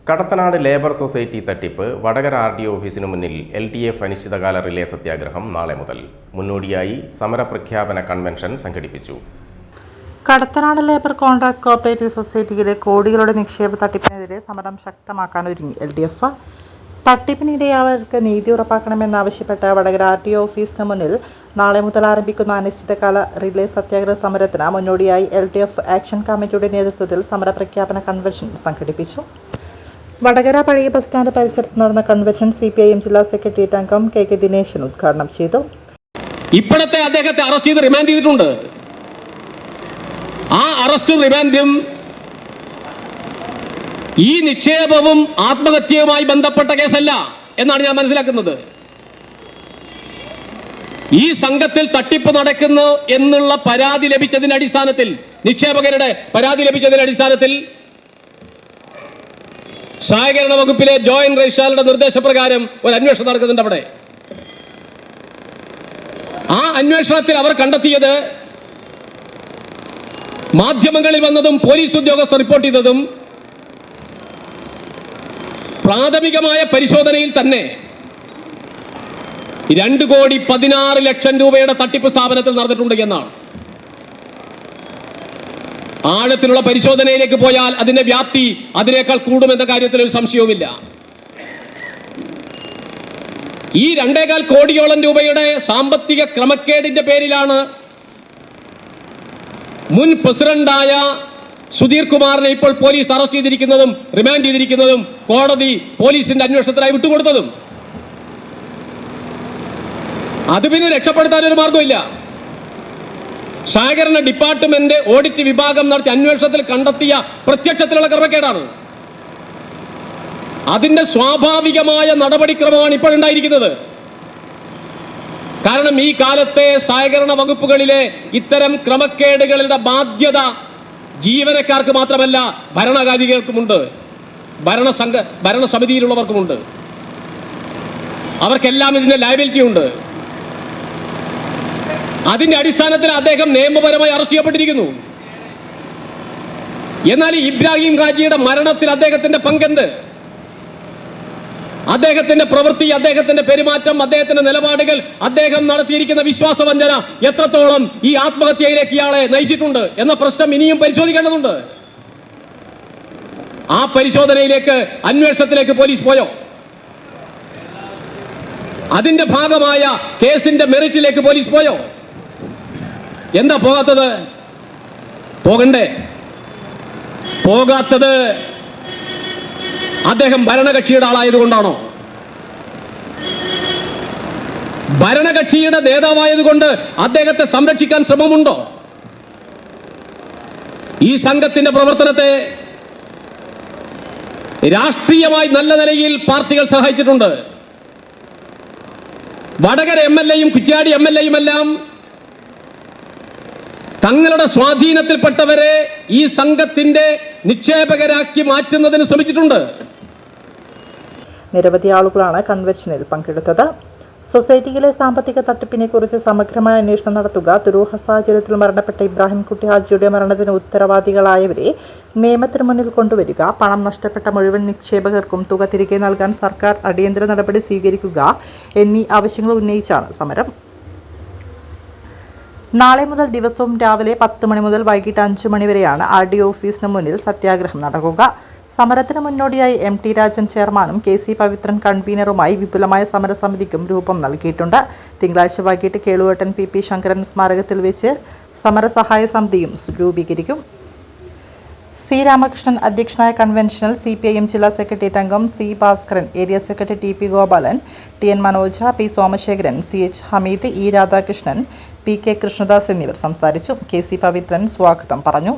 Kadathanad labour society തട്ടിപ്പ് Vadakara RDO ഓഫീസിനു മുന്നിൽ LDF അനിശ്ചിതകാല റിലേ സത്യാഗ്രഹം നാളെ മുതൽ. മുന്നോടിയായി സമരപ്രഖ്യാപന കൺവെൻഷൻ സംഘടിപ്പിച്ചു. കടത്തനാട് ലേബർ കോൺട്രാക്ട് കോഓപ്പറേറ്റീവ് സൊസൈറ്റിയിലെ കോടികളുടെ നിക്ഷേപ തട്ടിപ്പിനെതിരെ സമരം ശക്തമാക്കാൻ ഒരുങ്ങി LDF. തട്ടിപ്പിനിരയായവർക്ക് നീതി ഉറപ്പാക്കണമെന്നാവശ്യപ്പെട്ട് വടകര RDO ഓഫീസിന് മുന്നിൽ നാളെ മുതൽ ആരംഭിക്കുന്ന അനിശ്ചിതകാല റിലേ സത്യാഗ്രഹ സമരത്തിന് മുന്നോടിയായി LDF ആക്ഷൻ കമ്മിറ്റിയുടെ നേതൃത്വത്തിൽ സമരപ്രഖ്യാപന കൺവെൻഷൻ സംഘടിപ്പിച്ചു. വടകര പഴയ ബസ് സ്റ്റാൻഡ് പരിസരത്ത് നടന്ന കൺവെൻഷൻ CPIM ജില്ലാ സെക്രട്ടേറിയറ്റ് അംഗം KK ദിനേശൻ ഉദ്ഘാടനം ചെയ്തു. ഇപ്പോഴത്തെ അദ്ദേഹത്തെ അറസ്റ്റ് ചെയ്ത് റിമാൻഡ് ചെയ്തിട്ടുണ്ട്. ആ അറസ്റ്റും റിമാൻഡും ഈ നിക്ഷേപവും ആത്മഹത്യയുമായി ബന്ധപ്പെട്ട കേസല്ല എന്നാണ് ഞാൻ മനസ്സിലാക്കുന്നത്. ഈ സംഘത്തിൽ തട്ടിപ്പ് നടക്കുന്നു എന്നുള്ള പരാതി ലഭിച്ചതിന്റെ അടിസ്ഥാനത്തിൽ, നിക്ഷേപകരുടെ പരാതി ലഭിച്ചതിന്റെ അടിസ്ഥാനത്തിൽ സഹകരണ വകുപ്പിലെ ജോയിന്റ് രജിസ്ട്രാറുടെ നിർദ്ദേശപ്രകാരം ഒരു അന്വേഷണം നടക്കുന്നുണ്ട്. അവിടെ ആ അന്വേഷണത്തിൽ അവർ കണ്ടെത്തിയത്, മാധ്യമങ്ങളിൽ വന്നതും പോലീസ് ഉദ്യോഗസ്ഥർ റിപ്പോർട്ട് ചെയ്തതും, പ്രാഥമികമായ പരിശോധനയിൽ തന്നെ 2,16,00,000 രൂപയുടെ തട്ടിപ്പ് സ്ഥാപനത്തിൽ നടന്നിട്ടുണ്ട് എന്നാണ്. ആഴത്തിലുള്ള പരിശോധനയിലേക്ക് പോയാൽ അതിന്റെ വ്യാപ്തി അതിനേക്കാൾ കൂടുമെന്ന കാര്യത്തിൽ ഒരു സംശയവുമില്ല. ഈ 2.25 കോടിയോളം രൂപയുടെ സാമ്പത്തിക ക്രമക്കേടിന്റെ പേരിലാണ് മുൻ പ്രസിഡന്റായ സുധീർ കുമാറിനെ ഇപ്പോൾ പോലീസ് അറസ്റ്റ് ചെയ്തിരിക്കുന്നതും റിമാൻഡ് ചെയ്തിരിക്കുന്നതും കോടതി പോലീസിന്റെ അന്വേഷണത്തിനായി വിട്ടുകൊടുത്തതും. അത് പിന്നെ രക്ഷപ്പെടുത്താൻ ഒരു മാർഗമില്ല. സഹകരണ ഡിപ്പാർട്ട്മെന്റ് ഓഡിറ്റ് വിഭാഗം നടത്തിയ അന്വേഷണത്തിൽ കണ്ടെത്തിയ പ്രത്യക്ഷത്തിലുള്ള ക്രമക്കേടാണ്. അതിന്റെ സ്വാഭാവികമായ നടപടിക്രമമാണ് ഇപ്പോൾ ഉണ്ടായിരിക്കുന്നത്. കാരണം ഈ കാലത്തെ സഹകരണ വകുപ്പുകളിലെ ഇത്തരം ക്രമക്കേടുകളുടെ ബാധ്യത ജീവനക്കാർക്ക് മാത്രമല്ല, ഭരണാധികാരികൾക്കുമുണ്ട്, ഭരണസമിതിയിലുള്ളവർക്കുമുണ്ട്. അവർക്കെല്ലാം ഇതിന്റെ ലയബിലിറ്റി ഉണ്ട്. അതിന്റെ അടിസ്ഥാനത്തിൽ അദ്ദേഹം നിയമപരമായി അറസ്റ്റ് ചെയ്യപ്പെട്ടിരിക്കുന്നു. എന്നാൽ ഇബ്രാഹിം ഹാജിയുടെ മരണത്തിൽ അദ്ദേഹത്തിന്റെ പങ്കെന്ത്? അദ്ദേഹത്തിന്റെ പ്രവൃത്തി, അദ്ദേഹത്തിന്റെ പെരുമാറ്റം, അദ്ദേഹത്തിന്റെ നിലപാടുകൾ, അദ്ദേഹം നടത്തിയിരിക്കുന്ന വിശ്വാസവഞ്ചന എത്രത്തോളം ഈ ആത്മഹത്യയിലേക്ക് ഇയാളെ നയിച്ചിട്ടുണ്ട് എന്ന പ്രശ്നം ഇനിയും പരിശോധിക്കേണ്ടതുണ്ട്. ആ പരിശോധനയിലേക്ക്, അന്വേഷണത്തിലേക്ക് പോലീസ് പോയോ? അതിന്റെ ഭാഗമായ കേസിന്റെ മെറിറ്റിലേക്ക് പോലീസ് പോയോ? എന്താ പോകാത്തത്? പോകണ്ടേ? പോകാത്തത് അദ്ദേഹം ഭരണകക്ഷിയുടെ ആളായതുകൊണ്ടാണോ? ഭരണകക്ഷിയുടെ നേതാവായതുകൊണ്ട് അദ്ദേഹത്തെ സംരക്ഷിക്കാൻ ശ്രമമുണ്ടോ? ഈ സംഘത്തിന്റെ പ്രവർത്തനത്തെ രാഷ്ട്രീയമായി നല്ല നിലയിൽ പാർട്ടികൾ സഹായിച്ചിട്ടുണ്ട്. വടകര MLA-യും കുറ്റ്യാടി MLA-യും എല്ലാം തങ്ങളുടെ സ്വാധീനത്തിൽപ്പെട്ടവരെ ഈ സംഘത്തിന്റെ നിക്ഷേപകരാക്കി മാറ്റുന്നതിന് ശ്രമിച്ചിട്ടുണ്ട്. നിരവധി ആളുകളാണ് കൺവെൻഷനിൽ പങ്കെടുത്തത്. സൊസൈറ്റിയിലെ സാമ്പത്തിക തട്ടിപ്പിനെ കുറിച്ച് സമഗ്രമായ അന്വേഷണം നടത്തുക, ദുരൂഹ സാഹചര്യത്തിൽ മരണപ്പെട്ട ഇബ്രാഹിം കുട്ടി ഹാജിയുടെ മരണത്തിന് ഉത്തരവാദികളായവരെ നിയമത്തിന് മുന്നിൽ കൊണ്ടുവരിക, പണം നഷ്ടപ്പെട്ട മുഴുവൻ നിക്ഷേപകർക്കും തുക തിരികെ നൽകാൻ സർക്കാർ അടിയന്തര നടപടി സ്വീകരിക്കുക എന്നീ ആവശ്യങ്ങൾ ഉന്നയിച്ചാണ് സമരം. നാളെ മുതൽ ദിവസവും രാവിലെ 10 മണി മുതൽ വൈകിട്ട് 5 മണി വരെയാണ് RDO ഓഫീസിന് മുന്നിൽ സത്യാഗ്രഹം നടക്കുക. സമരത്തിന് മുന്നോടിയായി MT രാജൻ ചെയർമാനും KC പവിത്രൻ കൺവീനറുമായി വിപുലമായ സമരസമിതിക്കും രൂപം നൽകിയിട്ടുണ്ട്. തിങ്കളാഴ്ച വൈകിട്ട് കേളുവേട്ടൻ PP ശങ്കരൻ സ്മാരകത്തിൽ വെച്ച് സമരസഹായ സമിതിയും രൂപീകരിക്കും. C രാമകൃഷ്ണൻ അധ്യക്ഷനായ കൺവെൻഷനിൽ CPIM ജില്ലാ സെക്രട്ടേറിയറ്റ് അംഗം C Bhaskaran, area secretary TP Gopalan, TN Manoja, P Somasekharan, CH Hameed, E Radhakrishnan, PK Krishnadas എന്നിവർ സംസാരിച്ചു. KC പവിത്രൻ സ്വാഗതം പറഞ്ഞു.